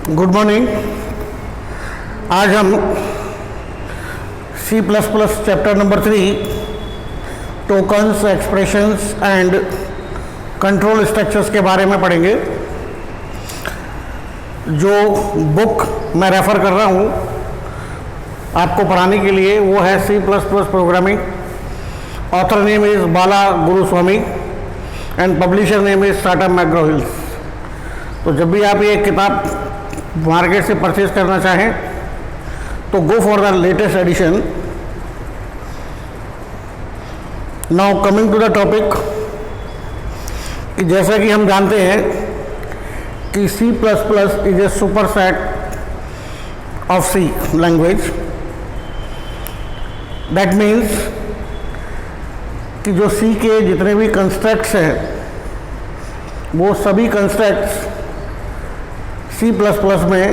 Good morning. आज हम C++ chapter number 3 tokens, expressions and control structures के बारे में पढ़ेंगे। जो बुक मैं रेफ़र कर रहा हूँ आपको पढ़ाने के लिए वो है C++ programming. Author name is Bala Guruswamy and publisher name is Tata McGraw Hill. तो जब भी आप ये किताब मार्केट से परचेज करना चाहें तो go for the latest edition. Now coming to the topic, जैसा कि हम जानते हैं कि C++ is a superset of C language. That means कि जो C के जितने भी कंस्ट्रक्ट्स हैं वो सभी कंस्ट्रक्ट्स C++ में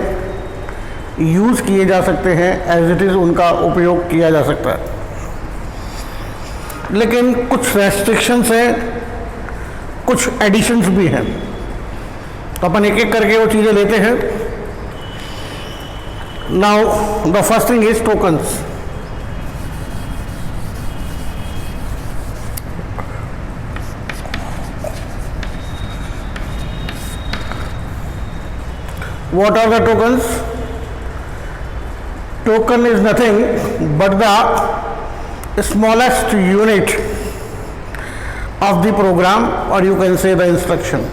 यूज़ किए जा सकते हैं, एज इट इज़ उनका उपयोग किया जा सकता है। लेकिन कुछ रेस्ट्रिक्शंस हैं, कुछ एडिशंस भी हैं, तो अपन एक एक करके वो चीज़ें लेते हैं। Now the first thing is tokens. What are the tokens? Token is nothing but the smallest unit of the program, or you can say the instruction.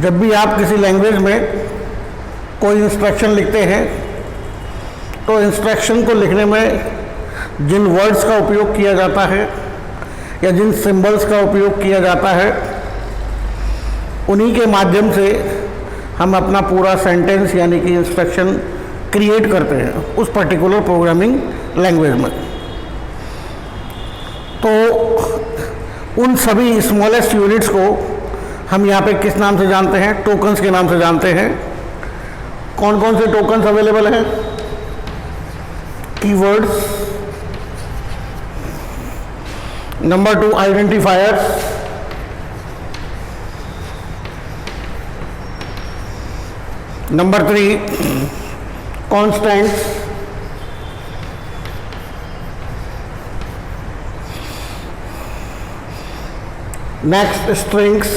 जब भी आप किसी लैंग्वेज में कोई इंस्ट्रक्शन लिखते हैं तो इंस्ट्रक्शन को लिखने में जिन वर्ड्स का उपयोग किया जाता है या जिन सिंबल्स का उपयोग किया जाता है उन्हीं के माध्यम से हम अपना पूरा सेंटेंस यानी कि इंस्ट्रक्शन क्रिएट करते हैं उस पर्टिकुलर प्रोग्रामिंग लैंग्वेज में। तो उन सभी स्मॉलेस्ट यूनिट्स को हम यहाँ पे किस नाम से जानते हैं? टोकन्स के नाम से जानते हैं। कौन कौन से टोकन्स अवेलेबल हैं? Keywords, number 2 identifiers, number 3 constants, next strings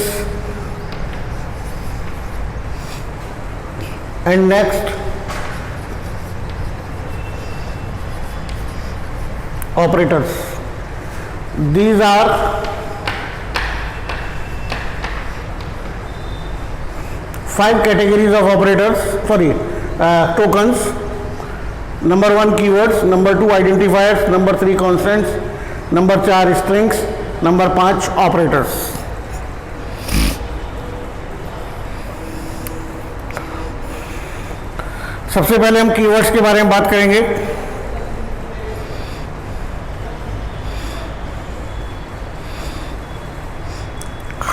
and next operators. These are five categories of operators, tokens. Number 1 keywords, number 2 identifiers, number 3 constants, number 4 strings, number 5 operators. सबसे पहले हम कीवर्ड्स के बारे में बात करेंगे।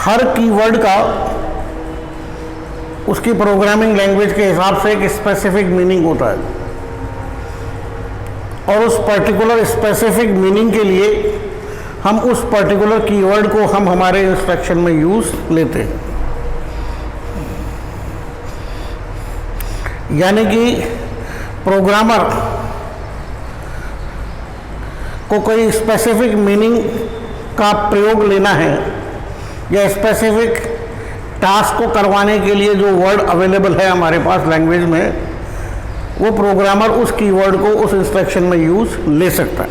हर कीवर्ड का उसकी प्रोग्रामिंग लैंग्वेज के हिसाब से एक स्पेसिफिक मीनिंग होता है और उस पर्टिकुलर स्पेसिफिक मीनिंग के लिए हम उस पर्टिकुलर कीवर्ड को हम हमारे इंस्ट्रक्शन में यूज़ लेते हैं। यानी कि प्रोग्रामर को कोई स्पेसिफिक मीनिंग का प्रयोग लेना है या स्पेसिफिक टास्क को करवाने के लिए जो वर्ड अवेलेबल है हमारे पास लैंग्वेज में, वो प्रोग्रामर उस कीवर्ड को उस इंस्ट्रक्शन में यूज़ ले सकता है।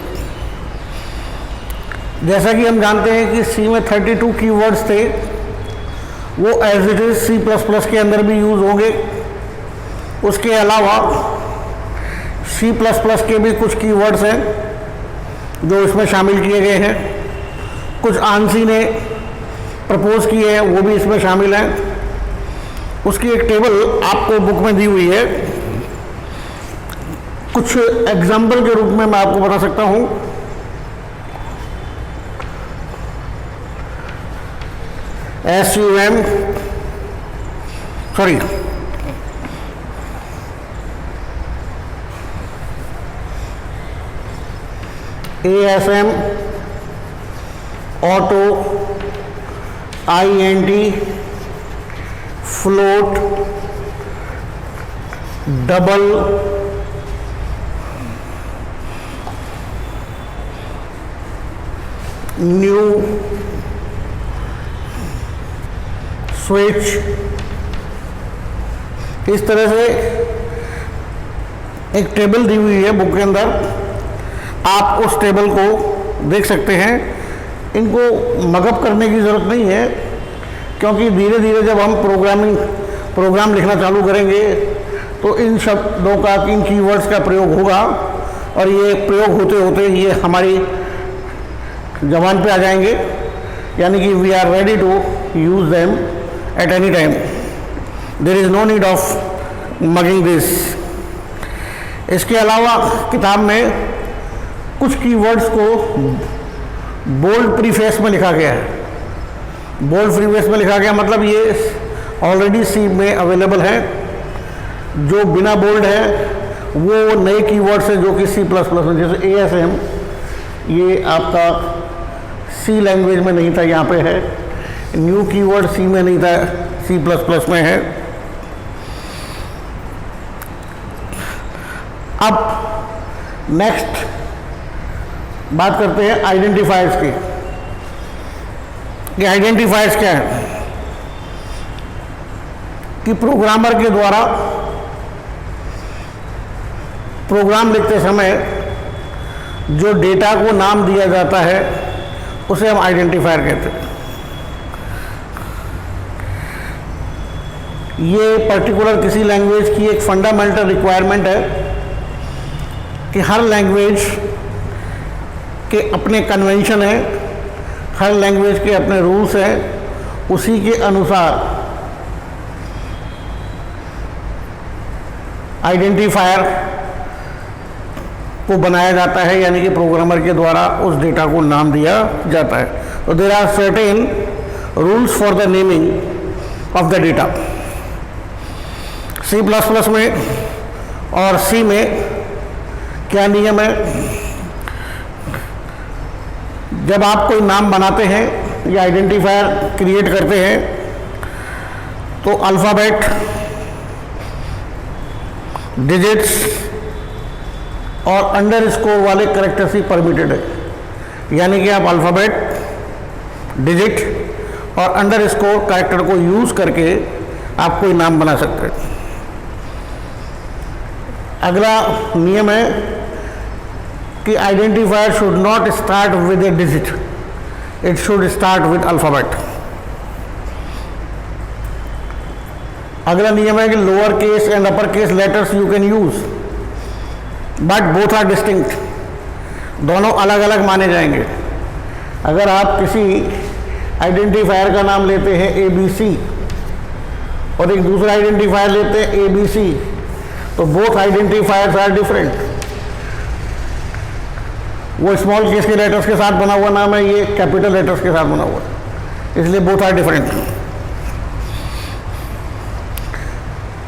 जैसा कि हम जानते हैं कि C में 32 कीवर्ड्स थे, वो एज इट इज़ C++ के अंदर भी यूज़ होंगे। उसके अलावा C++ के भी कुछ कीवर्ड्स हैं जो इसमें शामिल किए गए हैं। कुछ आंसी ने प्रपोज किए हैं, वो भी इसमें शामिल हैं। उसकी एक टेबल आपको बुक में दी हुई है। कुछ एग्जाम्पल के रूप में मैं आपको बता सकता हूं। SUM, sorry, ASM, auto, INT, float, double new switch, इस तरह से एक टेबल दी हुई है बुक के अंदर, आप उस टेबल को देख सकते हैं। इनको मगअप करने की ज़रूरत नहीं है, क्योंकि धीरे धीरे जब हम प्रोग्राम लिखना चालू करेंगे तो इन शब्दों का, इन कीवर्ड्स का प्रयोग होगा, और ये प्रयोग होते होते ये हमारी ज़बान पे आ जाएंगे, यानी कि we are ready to use them at any time. There is no need of mugging this. इसके अलावा किताब में कुछ कीवर्ड्स को बोल्ड प्रीफेस में लिखा गया है। बोल्ड प्रीफेस में लिखा गया मतलब ये ऑलरेडी सी में अवेलेबल है। जो बिना बोल्ड है वो नए कीवर्ड्स हैं जो कि सी प्लस प्लस में, जैसे ASM, ये आपका सी लैंग्वेज में नहीं था, यहाँ पे है। न्यू कीवर्ड सी में नहीं था, सी प्लस प्लस में है। अब नेक्स्ट बात करते हैं आइडेंटिफायर्स की। ये आइडेंटिफायर्स क्या है कि प्रोग्रामर के द्वारा प्रोग्राम लिखते समय जो डेटा को नाम दिया जाता है उसे हम आइडेंटिफायर कहते हैं। ये पर्टिकुलर किसी लैंग्वेज की एक फंडामेंटल रिक्वायरमेंट है कि हर लैंग्वेज के अपने कन्वेंशन हैं, हर लैंग्वेज के अपने रूल्स हैं, उसी के अनुसार आइडेंटिफायर को बनाया जाता है, यानी कि प्रोग्रामर के द्वारा उस डेटा को नाम दिया जाता है। तो there are certain rules for the naming of the data. C plus plus में और सी में क्या नियम है? जब आप कोई नाम बनाते हैं या आइडेंटिफायर क्रिएट करते हैं तो अल्फ़ाबेट, डिजिट्स और अंडरस्कोर वाले कैरेक्टर्स ही परमिटेड है। यानी कि आप अल्फ़ाबेट, डिजिट और अंडरस्कोर कैरेक्टर को यूज़ करके आप कोई नाम बना सकते हैं। अगला नियम है कि identifier should not start with a digit, it should start with alphabet. अगला नियम है कि lower case and upper case letters you can use but both are distinct, दोनों अलग अलग माने जाएंगे। अगर आप किसी आइडेंटिफायर का नाम लेते हैं ABC और एक दूसरा आइडेंटिफायर लेते हैं ABC, तो बोथ आइडेंटिफायर्स आर डिफरेंट। वो स्मॉल केस के लेटर्स के साथ बना हुआ नाम है, ये कैपिटल लेटर्स के साथ बना हुआ है, इसलिए बोथ आर डिफरेंट।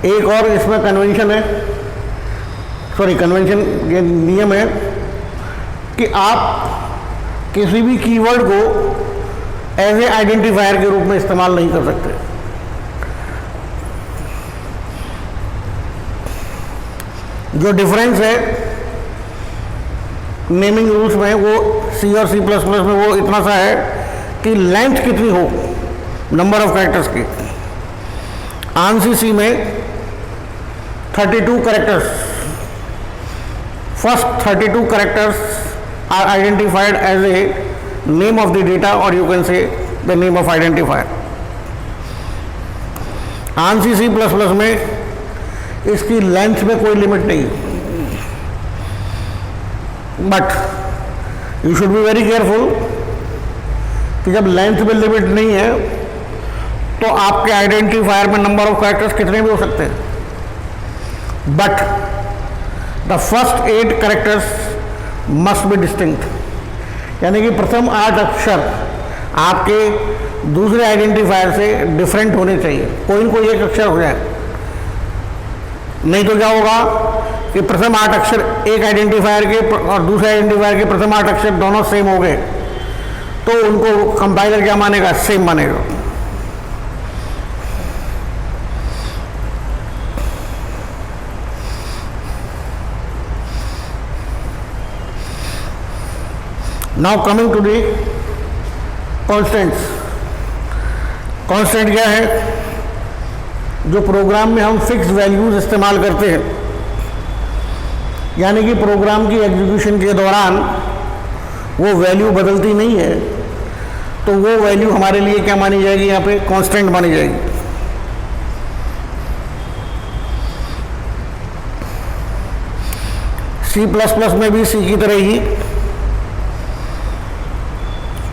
एक और इसमें कन्वेंशन है, कन्वेंशन ये नियम है कि आप किसी भी कीवर्ड को एज ए आइडेंटिफायर के रूप में इस्तेमाल नहीं कर सकते। जो डिफरेंस है नेमिंग रूल्स में वो सी और C++ में वो इतना सा है कि लेंथ कितनी हो नंबर ऑफ कैरेक्टर्स की। ANSI C में 32 characters, first 32 characters are identified as a name of the data, or you can say the name of identifier. ANSI C++ में इसकी लेंथ में कोई लिमिट नहीं, but you should be very careful कि जब length में limit नहीं है तो आपके आइडेंटिफायर में नंबर ऑफ कैरेक्टर्स कितने भी हो सकते हैं, but the first 8 characters must be distinct. यानी कि प्रथम 8 अक्षर आपके दूसरे आइडेंटिफायर से डिफरेंट होने चाहिए, कोई न कोई एक अक्षर हो जाए। नहीं तो क्या होगा कि प्रथम 8 अक्षर एक आइडेंटिफायर के और दूसरे आइडेंटिफायर के प्रथम 8 अक्षर दोनों सेम हो गए, तो उनको कंपाइलर क्या मानेगा? सेम मानेगा। Now coming to the constants. Constant क्या है? जो प्रोग्राम में हम फिक्स वैल्यूज इस्तेमाल करते हैं, यानी कि प्रोग्राम की एग्जीक्यूशन के दौरान वो वैल्यू बदलती नहीं है, तो वो वैल्यू हमारे लिए क्या मानी जाएगी? यहाँ पे कांस्टेंट मानी जाएगी। C++ में भी सी की तरह ही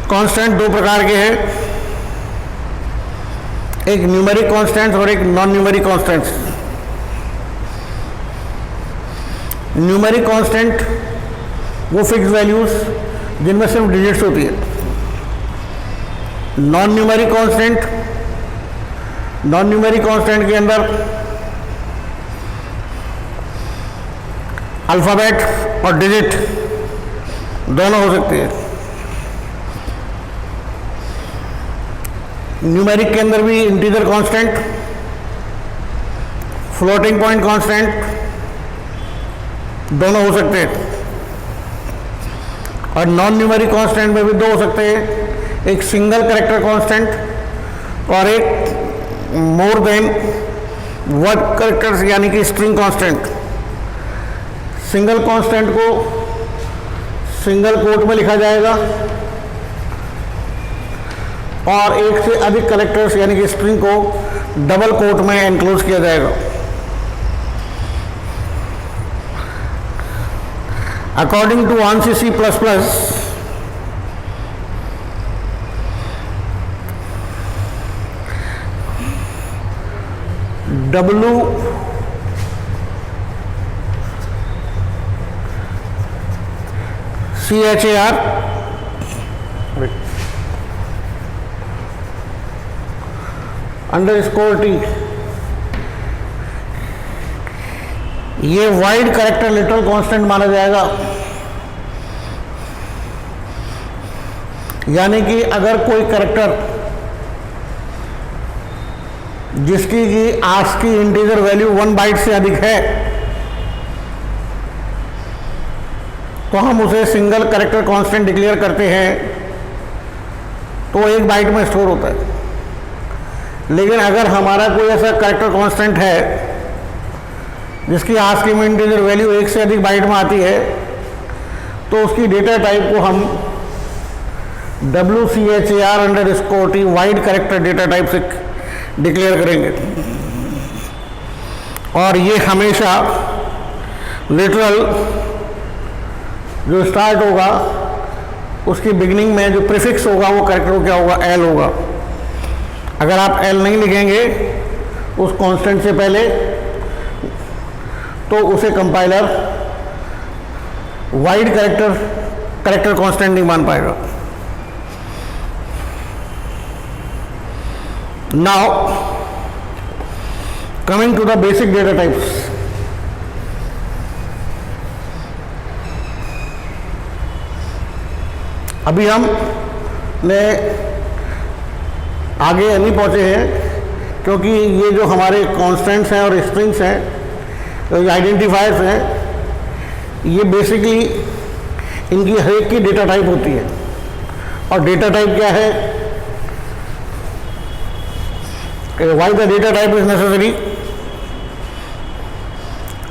कांस्टेंट दो प्रकार के हैं, एक न्यूमेरिक कांस्टेंट्स और एक non numeric constants. Numeric constant वो फिक्स वैल्यूज जिनमें सिर्फ डिजिट्स होती है। नॉन न्यूमेरिक कांस्टेंट के अंदर अल्फ़ाबेट और डिजिट दोनों हो सकती है। न्यूमेरिक के अंदर भी integer constant, floating point constant दोनों हो सकते हैं। और नॉन न्यूमेरिक कांस्टेंट में भी दो हो सकते हैं, एक सिंगल कैरेक्टर कांस्टेंट और एक मोर देन वर्ड कैरेक्टर्स यानी कि स्ट्रिंग कांस्टेंट। सिंगल कांस्टेंट को सिंगल कोट में लिखा जाएगा और एक से अधिक कैरेक्टर्स यानी कि स्ट्रिंग को डबल कोट में एनक्लोज किया जाएगा। According to ANSI C++, WCHAR _T ये वाइड कैरेक्टर लिटरल कांस्टेंट माना जाएगा। यानी कि अगर कोई कैरेक्टर जिसकी की ASCII इंटीजर वैल्यू 1 बाइट से अधिक है तो हम उसे सिंगल कैरेक्टर कांस्टेंट डिक्लेयर करते हैं, तो 1 बाइट में स्टोर होता है। लेकिन अगर हमारा कोई ऐसा कैरेक्टर कांस्टेंट है जिसकी ASCII में इंटीजर वैल्यू 1 से अधिक बाइट में आती है, तो उसकी डेटा टाइप को हम WCHAR _T wide character data type से डिक्लेयर करेंगे। और ये हमेशा लिटरल जो स्टार्ट होगा उसकी बिगिनिंग में जो प्रीफिक्स होगा वो कैरेक्टर क्या होगा? L होगा। अगर आप L नहीं लिखेंगे उस कांस्टेंट से पहले तो उसे कंपाइलर वाइड कैरेक्टर कांस्टेंट नहीं मान पाएगा। Now coming to the basic data types. अभी हम ने आगे नहीं पहुंचे हैं क्योंकि ये जो हमारे कांस्टेंट्स हैं और स्ट्रिंग्स हैं, आइडेंटिफायर्स हैं, ये बेसिकली इनकी हर एक की डेटा टाइप होती है। और डेटा टाइप क्या है? Why the data type is necessary?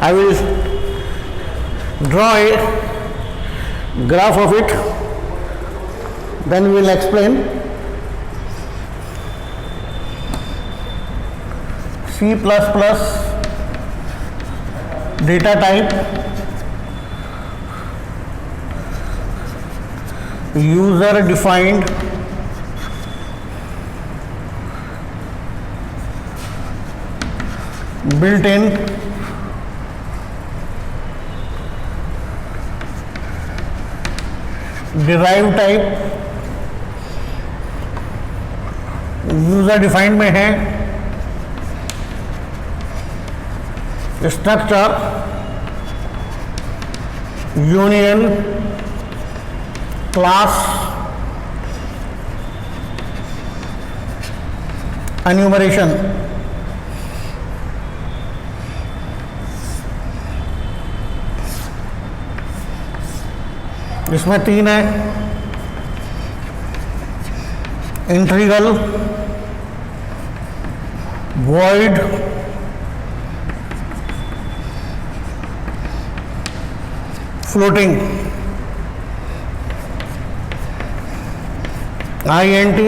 I will draw a graph of it, then we will explain. C++ data type, user defined built-in derived type, user defined में है structure, union, class, enumeration. इसमें 3 है, integral void floating int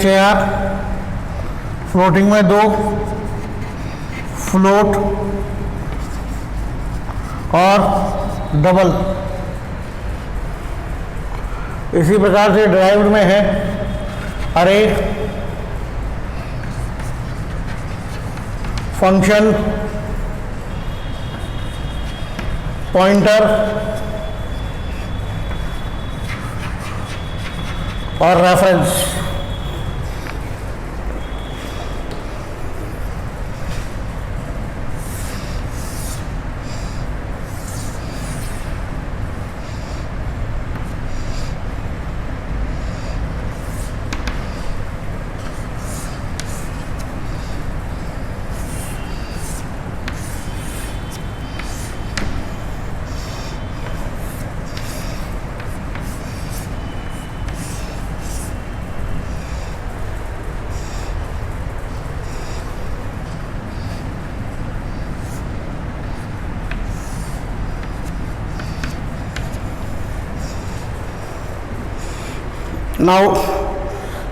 char floating में 2 float और double. इसी प्रकार से derived में है अरे फंक्शन पॉइंटर और reference. Now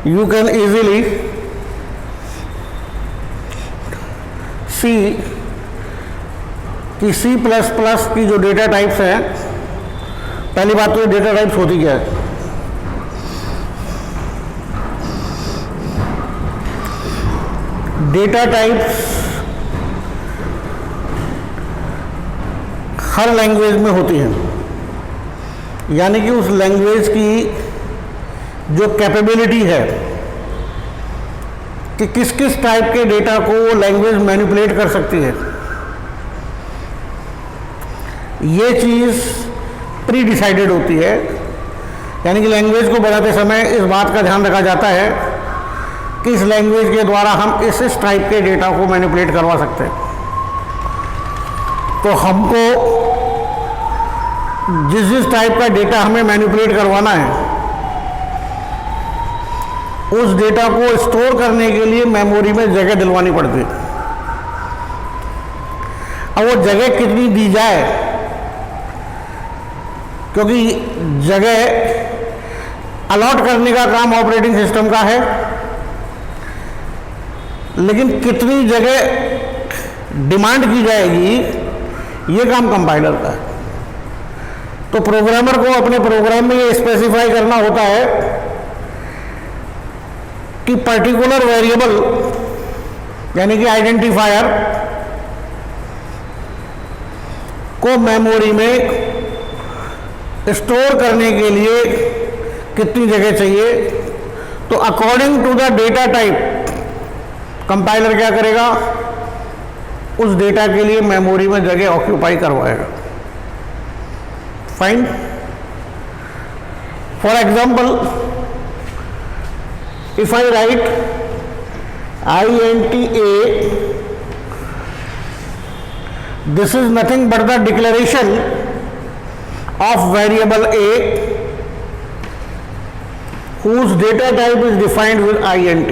you can easily see कि C++ की जो डेटा टाइप्स हैं, पहली बात तो ये डेटा टाइप्स होती क्या है। डेटा टाइप्स हर लैंग्वेज में होती हैं, यानी कि उस लैंग्वेज की जो कैपेबिलिटी है कि किस किस टाइप के डेटा को वो लैंग्वेज मैनिपुलेट कर सकती है, ये चीज़ प्री डिसाइडेड होती है। यानी कि लैंग्वेज को बनाते समय इस बात का ध्यान रखा जाता है कि इस लैंग्वेज के द्वारा हम इस टाइप के डेटा को मैनिपुलेट करवा सकते हैं। तो हमको जिस टाइप का डेटा हमें मैनिपुलेट करवाना है, उस डेटा को स्टोर करने के लिए मेमोरी में जगह दिलवानी पड़ती है। अब वो जगह कितनी दी जाए, क्योंकि जगह अलॉट करने का काम ऑपरेटिंग सिस्टम का है, लेकिन कितनी जगह डिमांड की जाएगी ये काम कंपाइलर का है। तो प्रोग्रामर को अपने प्रोग्राम में ये स्पेसिफाई करना होता है कि पर्टिकुलर वेरिएबल यानी कि आइडेंटिफायर को मेमोरी में स्टोर करने के लिए कितनी जगह चाहिए। तो according to the data type compiler क्या करेगा, उस डेटा के लिए मेमोरी में जगह ऑक्यूपाई करवाएगा। Fine. For example, if I write int a, this is nothing but the declaration of variable a whose data type is defined with int।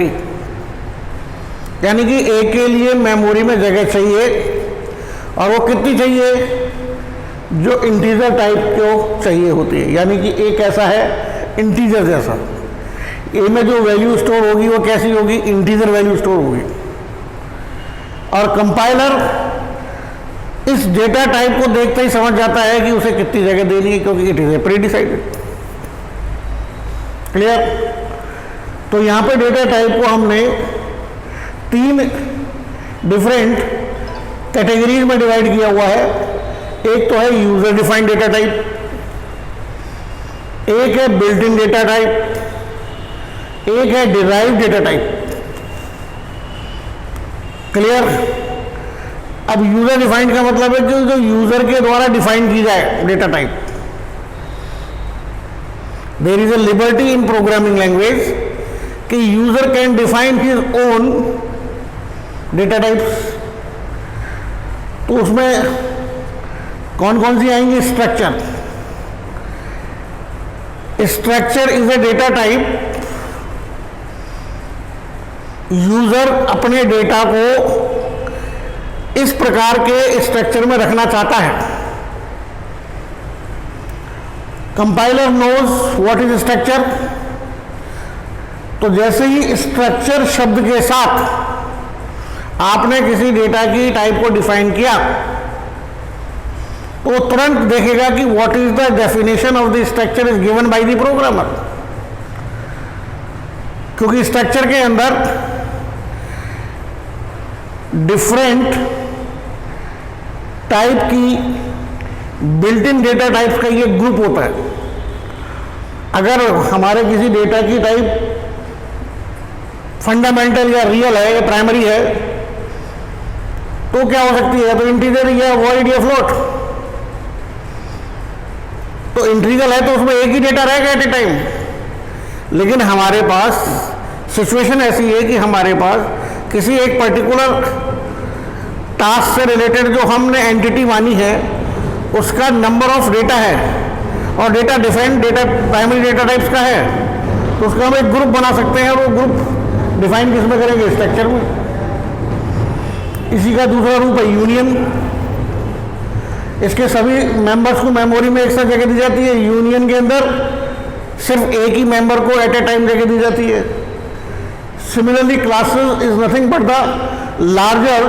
यानी कि a के लिए मेमोरी में जगह चाहिए, और वो कितनी चाहिए, जो इंटीजर टाइप को चाहिए होती है। यानी कि a कैसा है, इंटीजर जैसा। ए में जो वैल्यू स्टोर होगी वो कैसी होगी, इंटीजर वैल्यू स्टोर होगी। और कंपाइलर इस डेटा टाइप को देखते ही समझ जाता है कि उसे कितनी जगह देनी है, क्योंकि it is pre decided. Clear. तो यहाँ पे डेटा टाइप को हमने 3 डिफरेंट कैटेगरीज में डिवाइड किया हुआ है। एक तो है यूजर डिफाइंड डेटा टाइप, एक है बिल्ट इन डेटा टाइप, एक है डिराइव्ड डेटा टाइप। क्लियर। अब यूजर डिफाइंड का मतलब है कि जो यूजर के द्वारा डिफाइन की जाए data type. There is a liberty in programming language कि user can define his own data types. तो उसमें कौन कौन सी आएंगी, structure, structure is a data type, user अपने डेटा को इस प्रकार के स्ट्रक्चर में रखना चाहता है। Compiler knows what is structure. तो जैसे ही स्ट्रक्चर शब्द के साथ आपने किसी डेटा की टाइप को डिफाइन किया तो तुरंत देखेगा कि what is the definition of the structure is given by the programmer, क्योंकि स्ट्रक्चर के अंदर डिफरेंट टाइप की बिल्ट इन डेटा टाइप्स का ये ग्रुप होता है। अगर हमारे किसी डेटा की टाइप फंडामेंटल या रियल है या प्राइमरी है तो क्या हो सकती है, तो इंटीजर या वॉइड या फ्लोट। तो इंटीजर है तो उसमें एक ही डेटा रहेगा एट ए टाइम, लेकिन हमारे पास सिचुएशन ऐसी है कि हमारे पास किसी एक पर्टिकुलर टास्क से रिलेटेड जो हमने एंटिटी मानी है उसका नंबर ऑफ डेटा है और data different data primary data types का है, तो उसका हम एक ग्रुप बना सकते हैं और वो ग्रुप डिफाइन किसमें करेंगे, स्ट्रक्चर में। इसी का दूसरा रूप है यूनियन। इसके सभी मेंबर्स को मेमोरी में एक साथ जगह दी जाती है। यूनियन के अंदर सिर्फ एक ही मेंबर को एट ए टाइम जगह दी जाती है। Similarly classes is nothing but the larger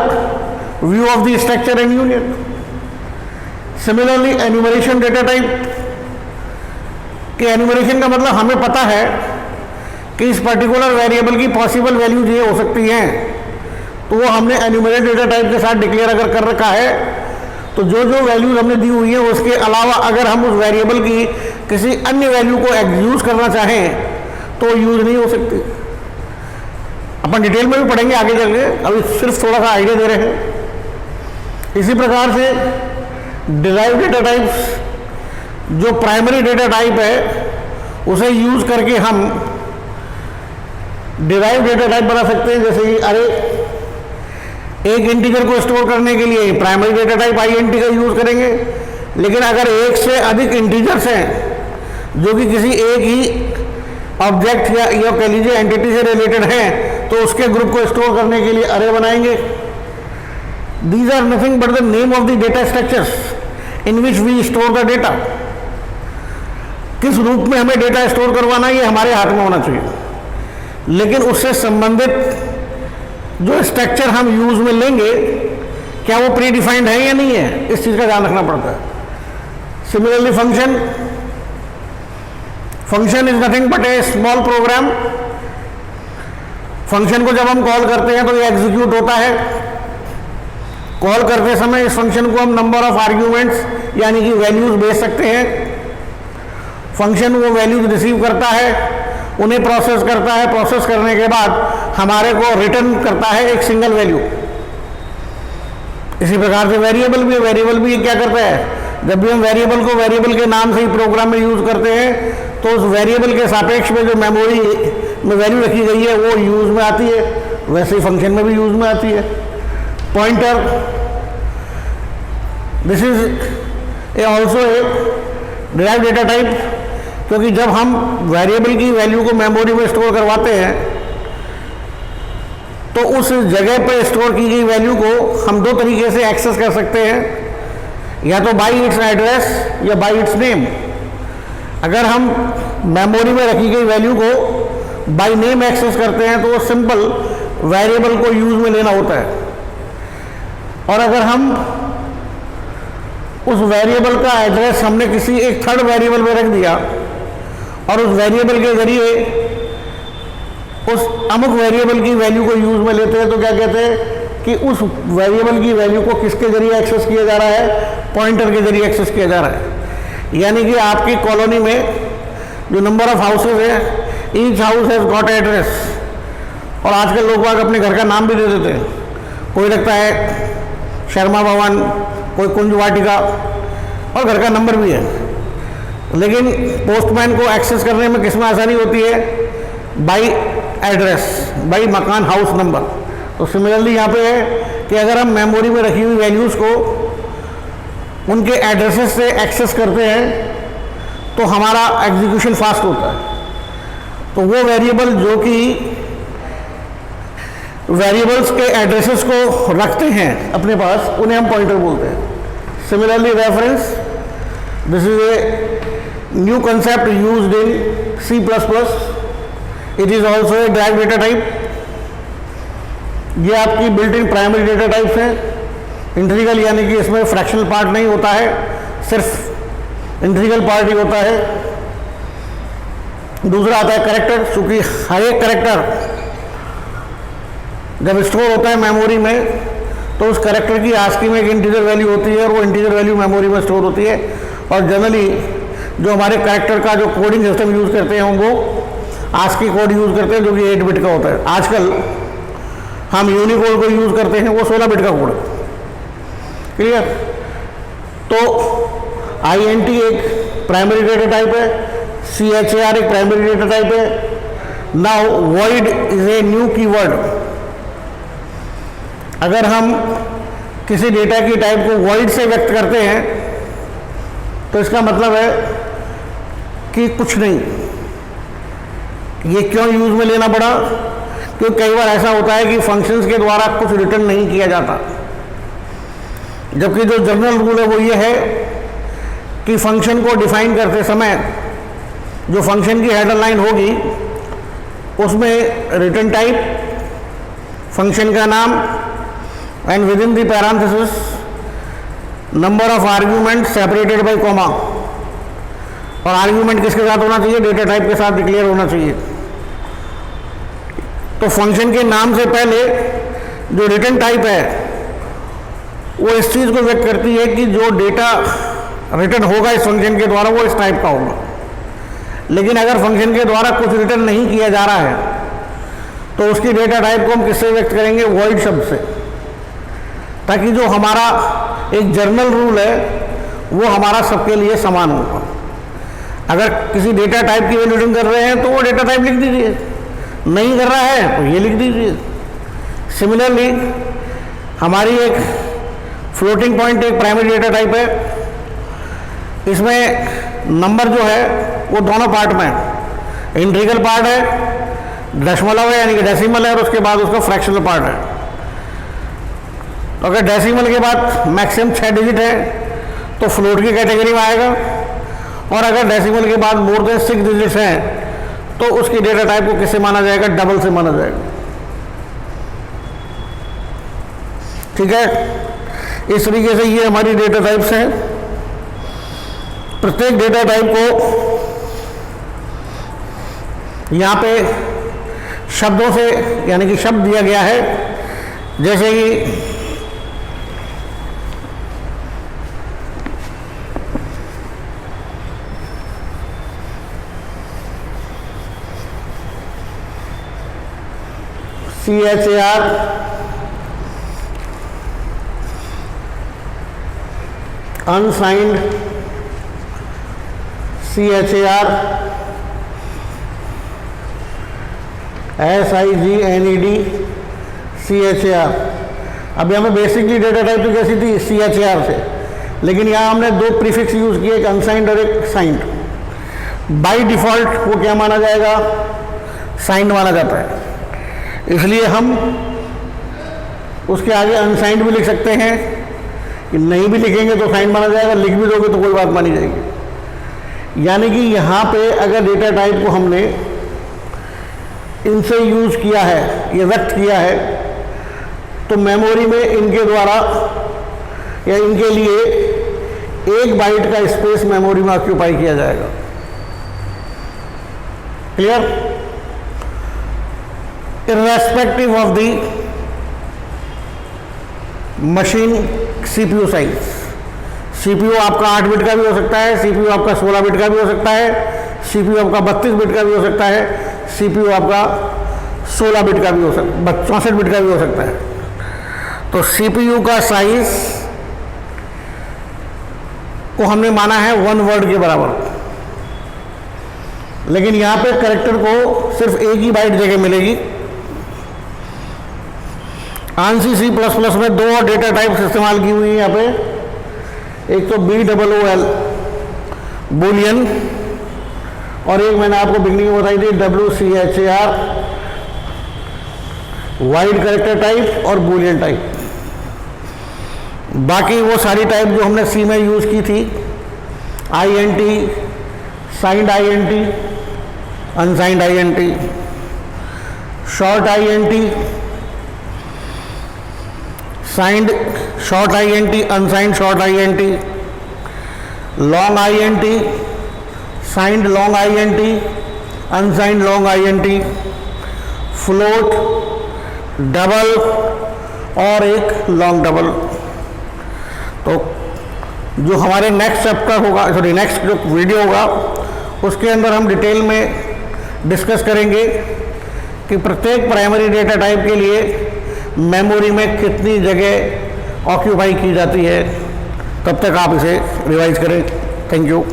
view of the structure and union. Similarly enumeration data type के एन्यूमरेशन का मतलब हमें पता है कि इस पर्टिकुलर वेरिएबल की पॉसिबल वैल्यूज ये हो सकती हैं, तो वो हमने एन्यूमरेट डेटा टाइप के साथ डिक्लेयर अगर कर रखा है तो जो जो वैल्यूज हमने दी हुई है उसके अलावा अगर हम उस वेरिएबल की किसी अन्य वैल्यू को यूज करना चाहें तो यूज नहीं हो सकती। अपन डिटेल में भी पढ़ेंगे आगे चल के, अभी सिर्फ थोड़ा सा आइडिया दे रहे हैं। इसी प्रकार से डिराइव डेटा टाइप्स जो प्राइमरी डेटा टाइप है उसे यूज करके हम डिराइव डेटा टाइप बना सकते हैं। जैसे कि अरे एक इंटीजर को स्टोर करने के लिए प्राइमरी डेटा टाइप आईएनटी का यूज करेंगे, लेकिन अगर एक से अधिक इंटीजर्स हैं जो कि किसी एक ही ऑब्जेक्ट या कह लीजिए एंटिटी से रिलेटेड हैं तो उसके ग्रुप को स्टोर करने के लिए अरे बनाएंगे। These are nothing but the name of the data structures in which we store the data. किस रूप में हमें डेटा स्टोर करवाना ये हमारे हाथ में होना चाहिए, लेकिन उससे संबंधित जो स्ट्रक्चर हम यूज में लेंगे क्या वो प्री डिफाइंड है या नहीं है, इस चीज का ध्यान रखना पड़ता है। Similarly function is nothing but a small program. Function को जब हम कॉल करते हैं तो ये एग्जीक्यूट होता है। कॉल करते समय इस फंक्शन को हम नंबर ऑफ आर्ग्यूमेंट्स यानी कि वैल्यूज भेज सकते हैं। फंक्शन वो वैल्यूज रिसीव करता है, उन्हें प्रोसेस करता है, प्रोसेस करने के बाद हमारे को रिटर्न करता है एक सिंगल वैल्यू। इसी प्रकार से वेरिएबल भी क्या करता है, जब भी हम वेरिएबल को वेरिएबल के नाम से ही प्रोग्राम में यूज करते हैं तो उस वेरिएबल के सापेक्ष में जो मेमोरी में वैल्यू रखी गई है वो यूज में आती है, वैसे ही फंक्शन में भी यूज में आती है। Pointer, this is also a derived data type, क्योंकि जब हम वेरिएबल की वैल्यू को मेमोरी में स्टोर करवाते हैं तो उस जगह पर स्टोर की गई वैल्यू को हम दो तरीके से एक्सेस कर सकते हैं, या तो बाई इट्स एड्रेस या बाई इट्स नेम। अगर हम मेमोरी में रखी गई वैल्यू को बाई नेम एक्सेस करते हैं तो वो सिंपल वेरिएबल को यूज में लेना होता है, और अगर हम उस वेरिएबल का एड्रेस हमने किसी एक थर्ड वेरिएबल में रख दिया और उस वेरिएबल के जरिए उस अमुक वेरिएबल की वैल्यू को यूज में लेते हैं तो क्या कहते हैं कि उस वेरिएबल की वैल्यू को किसके जरिए एक्सेस किया जा रहा है, पॉइंटर के जरिए एक्सेस किया जा रहा है। यानी कि आपकी कॉलोनी में जो नंबर ऑफ हाउसेज है, each house has got address, और आजकल लोग बाग अपने घर का नाम भी दे देते हैं। कोई रखता है शर्मा भवन, कोई कुंज वाटिका, और घर का नंबर भी है। लेकिन पोस्टमैन को एक्सेस करने में किसमें आसानी होती है, बाई एड्रेस, बाई मकान हाउस नंबर। तो सिमिलरली यहाँ पे है कि अगर हम मेमोरी में रखी हुई वैल्यूज़ को उनके एड्रेसेस से एक्सेस करते हैं तो हमारा एग्जीक्यूशन फास्ट होता है। तो वो वेरिएबल जो कि वेरिएबल्स के एड्रेसेस को रखते हैं अपने पास, उन्हें हम पॉइंटर बोलते हैं। Similarly reference, this is a new concept used in C++। It is also a drag data type. ये आपकी built in primary data types हैं। इंटीग्रल यानी कि इसमें फ्रैक्शनल पार्ट नहीं होता है, सिर्फ इंटीग्रल पार्ट ही होता है। दूसरा आता है कैरेक्टर। चूंकि हर एक कैरेक्टर जब स्टोर होता है मेमोरी में, तो उस कैरेक्टर की आस्की में एक इंटीजर वैल्यू होती है और वो इंटीजर वैल्यू मेमोरी में स्टोर होती है। और जनरली जो हमारे कैरेक्टर का जो कोडिंग सिस्टम यूज़ करते हैं वो आस्की कोड यूज़ करते हैं, जो कि 8 बिट का होता है। आजकल हम यूनिकोड को यूज़ करते हैं, वो 16 बिट का कोड है। क्लियर? तो INT एक प्राइमरी डेटा टाइप है, CHAR एक प्राइमरी डेटा टाइप है। Now void is a new keyword. अगर हम किसी डेटा की टाइप को वॉइड से व्यक्त करते हैं तो इसका मतलब है कि कुछ नहीं। ये क्यों यूज में लेना पड़ा? क्योंकि कई बार ऐसा होता है कि फंक्शंस के द्वारा कुछ रिटर्न नहीं किया जाता, जबकि जो जनरल रूल है वो ये है कि फंक्शन को डिफाइन करते समय जो फंक्शन की हेडर लाइन होगी उसमें रिटर्न टाइप, फंक्शन का नाम and with in the parenthesis number of argument separated by comma. और आर्ग्यूमेंट किसके साथ होना चाहिए? डेटा टाइप के साथ डिक्लेयर होना चाहिए। तो फंक्शन के नाम से पहले जो रिटर्न टाइप है वो इस चीज़ को व्यक्त करती है कि जो डेटा रिटर्न होगा इस फंक्शन के द्वारा वो इस टाइप का होगा। लेकिन अगर फंक्शन के द्वारा कुछ रिटर्न नहीं किया जा रहा है तो उसकी डेटा टाइप को हम किससे व्यक्त करेंगे? वॉइड शब्द से, ताकि जो हमारा एक जर्नल रूल है वो हमारा सबके लिए समान होगा। अगर किसी डेटा टाइप की वैल्यू रिटर्न कर रहे हैं तो वो डेटा टाइप लिख दीजिए, नहीं कर रहा है तो ये लिख दीजिए। सिमिलरली हमारी एक फ्लोटिंग पॉइंट एक प्राइमरी डेटा टाइप है। इसमें नंबर जो है वो दोनों पार्ट में है। इंटीग्रल पार्ट है, दशमलव है यानी कि डेसिमल है, और उसके बाद उसका फ्रैक्शनल पार्ट है। तो अगर डेसिमल के बाद मैक्सिमम 6 डिजिट है तो फ्लोट की कैटेगरी में आएगा, और अगर डेसिमल के बाद मोर देन 6 डिजिट्स हैं तो उसकी डेटा टाइप को किससे माना जाएगा? डबल से माना जाएगा। ठीक है? इस तरीके से ये हमारी डेटा टाइप्स हैं। प्रत्येक डेटा टाइप को यहाँ पे शब्दों से यानी कि शब्द दिया गया है, जैसे कि CHAR, unsigned, CHAR, SIGNED, CHAR। अब यहाँ पे बेसिकली डेटा टाइप तो कैसी थी? CHAR से, लेकिन यहाँ हमने 2 प्रीफिक्स यूज किए, एक अनसाइंड और एक साइंड। बाय डिफॉल्ट वो क्या माना जाएगा? साइंड माना जाता है। इसलिए हम उसके आगे अनसाइंड भी लिख सकते हैं, कि नहीं भी लिखेंगे तो साइंड माना जाएगा, लिख भी दोगे तो कोई बात मानी जाएगी। यानी कि यहाँ पे अगर डेटा टाइप को हमने इनसे यूज किया है या व्यक्त किया है तो मेमोरी में इनके द्वारा या इनके लिए 1 बाइट का स्पेस मेमोरी में ऑक्यूपाई किया जाएगा। Clear? irrespective of the machine CPU size. CPU आपका 8 बिट का भी हो सकता है, CPU आपका 16 बिट का भी हो सकता है, CPU आपका 32 बिट का भी हो सकता है, CPU आपका 16 बिट का भी हो सकता है, 64 बिट का भी हो सकता है। तो CPU का साइज को हमने माना है 1 वर्ड के बराबर, लेकिन यहाँ पे कैरेक्टर को सिर्फ एक ही बाइट जगह मिलेगी। ANSI C++ में 2 और डेटा टाइप्स इस्तेमाल की हुई है यहाँ पे। एक तो BOOL, बूलियन, और एक मैंने आपको बिगनिंग में बताई थी WCHAR, वाइड कैरेक्टर टाइप और बूलियन टाइप। बाकी वो सारी टाइप जो हमने सी में यूज़ की थी, INT, signed INT, unsigned INT, short INT, signed short INT, unsigned short INT, long INT, signed long INT, unsigned long INT, float, double और एक लॉन्ग डबल। तो जो हमारे नेक्स्ट चैप्टर होगा, सॉरी नेक्स्ट जो वीडियो होगा, उसके अंदर हम डिटेल में डिस्कस करेंगे कि प्रत्येक प्राइमरी डेटा टाइप के लिए मेमोरी में कितनी जगह ऑक्यूपाई की जाती है। तब तक आप इसे रिवाइज करें। Thank you.